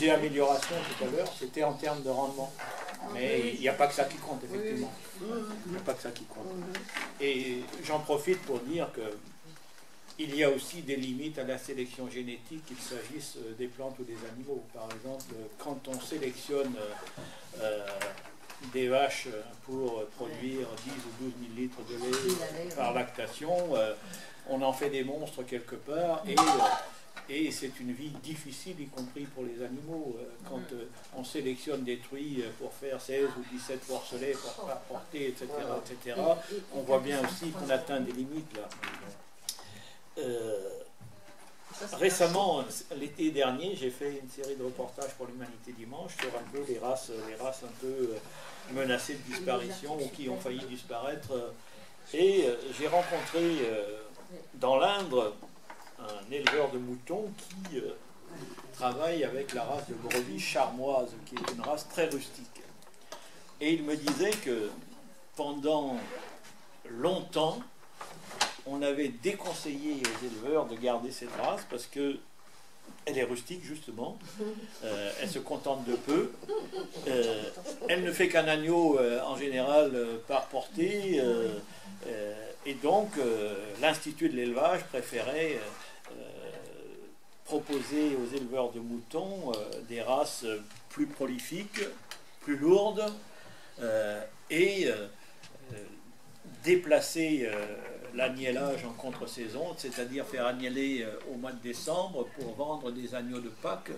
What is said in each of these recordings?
disais amélioration tout à l'heure, c'était en termes de rendement. Mais il n'y a pas que ça qui compte, effectivement. Il n'y a pas que ça qui compte. Et j'en profite pour dire que il y a aussi des limites à la sélection génétique, qu'il s'agisse des plantes ou des animaux. Par exemple, quand on sélectionne des vaches pour produire 10 ou 12 000 litres de lait par lactation, on en fait des monstres quelque part, et c'est une vie difficile, y compris pour les animaux. Quand on sélectionne des truies pour faire 16 ou 17 porcelets pour apporter, etc., on voit bien aussi qu'on atteint des limites là. Récemment, l'été dernier, j'ai fait une série de reportages pour l'Humanité Dimanche sur un peu les races un peu menacées de disparition ou qui ont failli disparaître. Et j'ai rencontré dans l'Indre un éleveur de moutons qui travaille avec la race de brebis charmoise, qui est une race très rustique. Et il me disait que pendant longtemps, on avait déconseillé aux éleveurs de garder cette race parce que elle est rustique justement, elle se contente de peu, elle ne fait qu'un agneau en général par portée, et donc l'Institut de l'élevage préférait proposer aux éleveurs de moutons des races plus prolifiques, plus lourdes, et déplacer l'agnellage en contre-saison, c'est-à-dire faire agneller au mois de décembre pour vendre des agneaux de Pâques.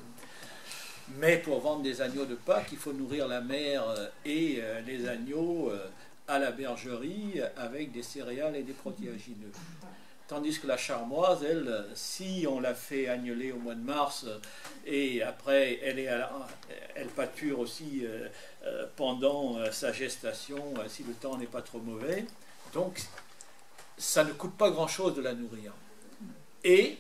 Mais pour vendre des agneaux de Pâques, il faut nourrir la mère et les agneaux à la bergerie avec des céréales et des protéagineux. Tandis que la charmoise, elle, si on la fait agneler au mois de mars et après elle pâture aussi pendant sa gestation, si le temps n'est pas trop mauvais, donc ça ne coûte pas grand-chose de la nourrir. Et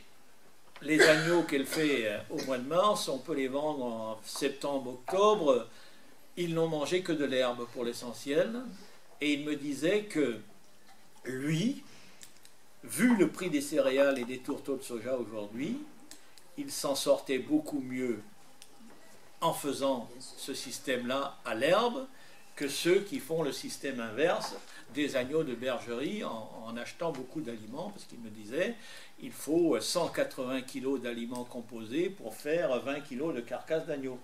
les agneaux qu'elle fait au mois de mars, on peut les vendre en septembre, octobre. Ils n'ont mangé que de l'herbe pour l'essentiel. Et il me disait que lui, vu le prix des céréales et des tourteaux de soja aujourd'hui, il s'en sortait beaucoup mieux en faisant ce système-là à l'herbe que ceux qui font le système inverse des agneaux de bergerie en achetant beaucoup d'aliments, parce qu'il me disait il faut 180 kg d'aliments composés pour faire 20 kg de carcasse d'agneau.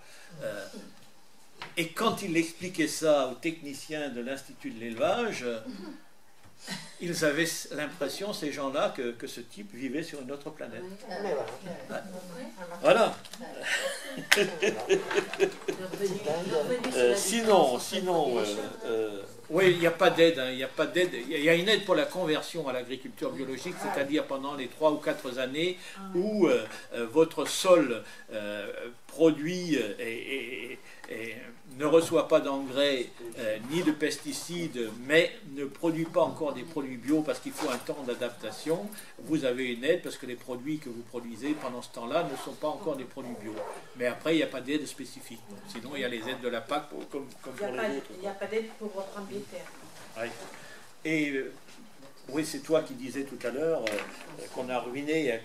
Et quand il expliquait ça aux techniciens de l'Institut de l'élevage, ils avaient l'impression, ces gens-là, que ce type vivait sur une autre planète. Voilà. Sinon, oui, il n'y a pas d'aide. Il y a une aide pour la conversion à l'agriculture biologique, c'est-à-dire pendant les 3 ou 4 années où votre sol produit et ne reçoit pas d'engrais ni de pesticides, mais ne produit pas encore des produits bio parce qu'il faut un temps d'adaptation. Vous avez une aide parce que les produits que vous produisez pendant ce temps-là ne sont pas encore des produits bio. Mais après, il n'y a pas d'aide spécifique. Donc, sinon, il y a les aides de la PAC comme pour les autres. Il n'y a pas d'aide pour reprendre les terres. Oui. Et oui, c'est toi qui disais tout à l'heure qu'on a ruiné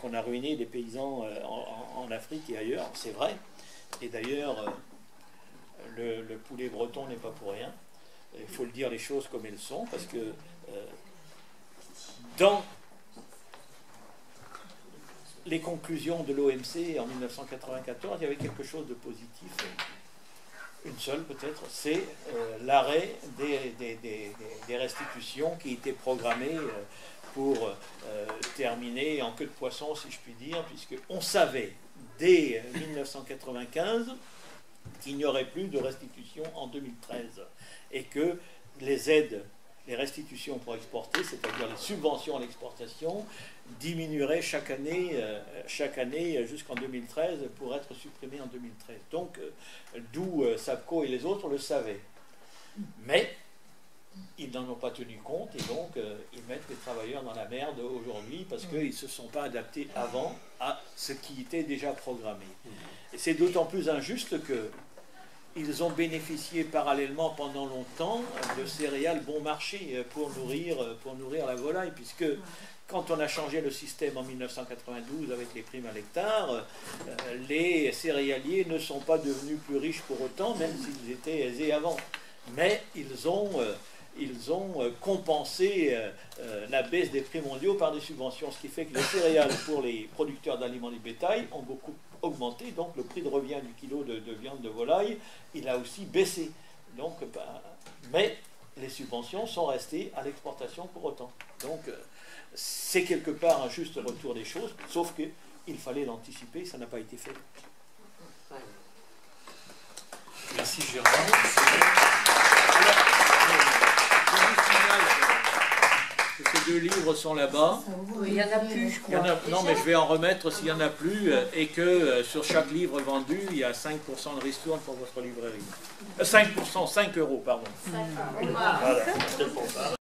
les paysans en Afrique et ailleurs. C'est vrai. Et d'ailleurs, le poulet breton n'est pas pour rien. Il faut le dire les choses comme elles sont, parce que dans les conclusions de l'OMC en 1994, il y avait quelque chose de positif. Une seule peut-être, c'est l'arrêt des restitutions qui étaient programmées pour terminer en queue de poisson, si je puis dire, puisqu'on savait dès 1995 qu'il n'y aurait plus de restitution en 2013 et que les aides, les restitutions pour exporter, c'est-à-dire les subventions à l'exportation, diminueraient chaque année jusqu'en 2013 pour être supprimées en 2013. Donc, d'où SAPCO et les autres le savaient. Mais ils n'en ont pas tenu compte et donc ils mettent les travailleurs dans la merde aujourd'hui parce qu'ils ne se sont pas adaptés avant à ce qui était déjà programmé. Et c'est d'autant plus injuste que ils ont bénéficié parallèlement pendant longtemps de céréales bon marché pour nourrir la volaille, puisque quand on a changé le système en 1992 avec les primes à l'hectare, les céréaliers ne sont pas devenus plus riches pour autant, même s'ils étaient aisés avant. Mais ils ont compensé la baisse des prix mondiaux par des subventions, ce qui fait que les céréales pour les producteurs d'aliments du bétail ont beaucoup augmenté, donc le prix de revient du kilo de viande de volaille, il a aussi baissé. Donc, mais les subventions sont restées à l'exportation pour autant. Donc, c'est quelque part un juste retour des choses, sauf qu'il fallait l'anticiper, ça n'a pas été fait. Merci Gérard. Ces 2 livres sont là-bas. Il n'y en a plus, je crois. Non, mais je vais en remettre s'il n'y en a plus, et que sur chaque livre vendu, il y a 5% de ristourne pour votre librairie. 5%, 5 euros, pardon. Voilà, c'est pour ça.